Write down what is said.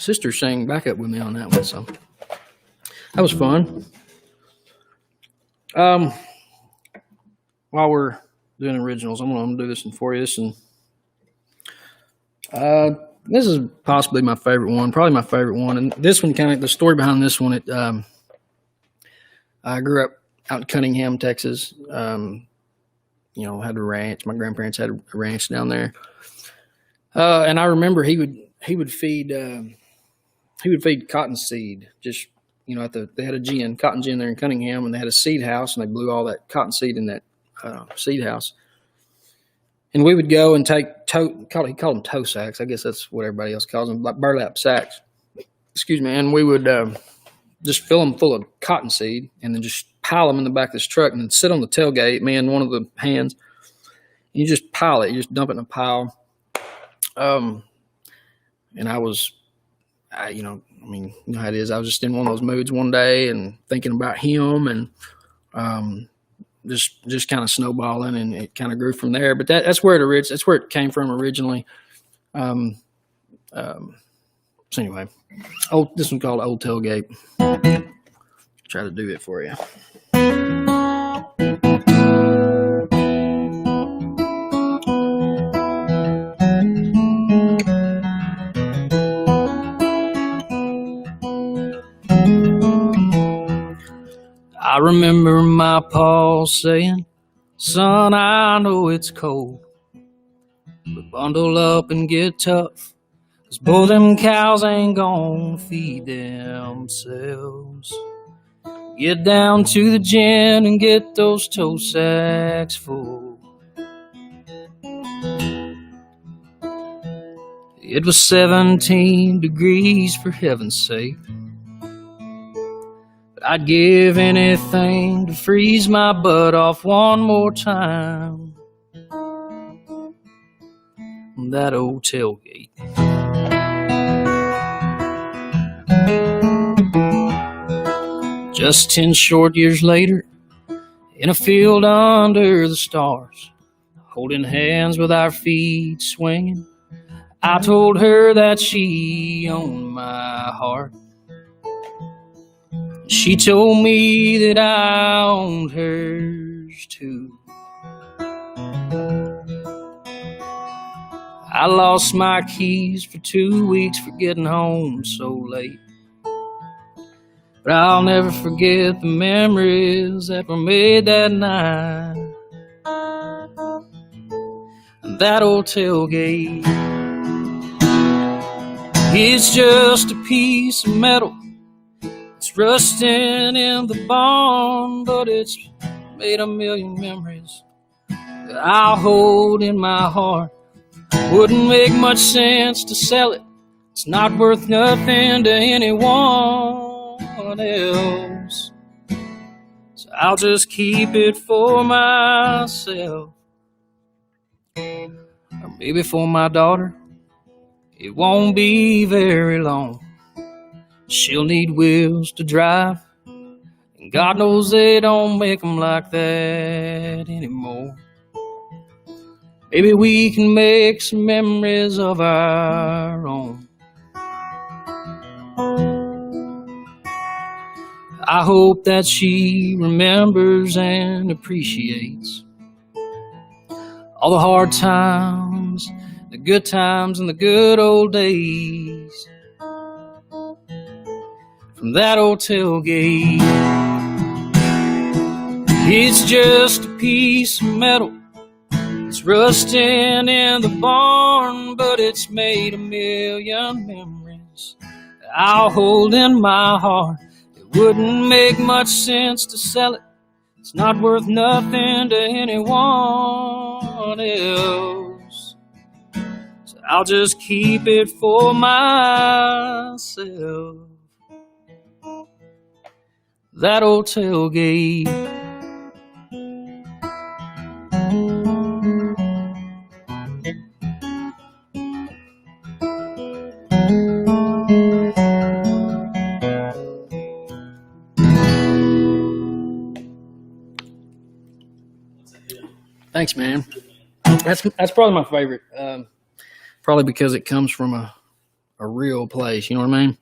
sister sang backup with me on that one, so that was fun. While we're doing originals, I'm gonna do this one for you. This is possibly my favorite one, probably my favorite one. And this one, kind of the story behind this one. I grew up out in Cunningham, Texas. Had a ranch. My grandparents had a ranch down there, and I remember he would feed cottonseed. Just they had a cotton gin there in Cunningham, and they had a seed house, and they blew all that cottonseed in that seed house. And we would go and take he called them toe sacks. I guess that's what everybody else calls them, like burlap sacks. Excuse me. And we would just fill them full of cottonseed, and then just pile them in the back of this truck, and then sit on the tailgate, me and one of the hands. You just pile it. You just dump it in a pile. And I was, you know how it is. I was just in one of those moods one day and thinking about him, and just kind of snowballing, and it kind of grew from there. But that's where it came from originally. So anyway, this one's called Old Tailgate. Try to do it for you. I remember my pa saying, "Son, I know it's cold, but bundle up and get tough, 'cause both them cows ain't gonna feed themselves. Get down to the gin and get those toe sacks full." It was 17 degrees, for heaven's sake, but I'd give anything to freeze my butt off one more time on that old tailgate. Just 10 short years later, in a field under the stars, holding hands with our feet swinging, I told her that she owned my heart. She told me that I owned hers too. I lost my keys for 2 weeks for getting home so late, but I'll never forget the memories that were made that night. That old tailgate, it's just a piece of metal. It's rusting in the barn, but it's made a million memories that I'll hold in my heart. Wouldn't make much sense to sell it. It's not worth nothing to anyone else. So I'll just keep it for myself. Or maybe for my daughter. It won't be very long. She'll need wheels to drive, and God knows they don't make them like that anymore. Maybe we can make some memories of our own. I hope that she remembers and appreciates all the hard times, the good times, and the good old days from that old tailgate. It's just a piece of metal. It's rusting in the barn, but it's made a million memories that I'll hold in my heart. It wouldn't make much sense to sell it. It's not worth nothing to anyone else. So I'll just keep it for myself. That old tailgate. Thanks, man. That's probably my favorite. Probably because it comes from a a real place. You know what I mean?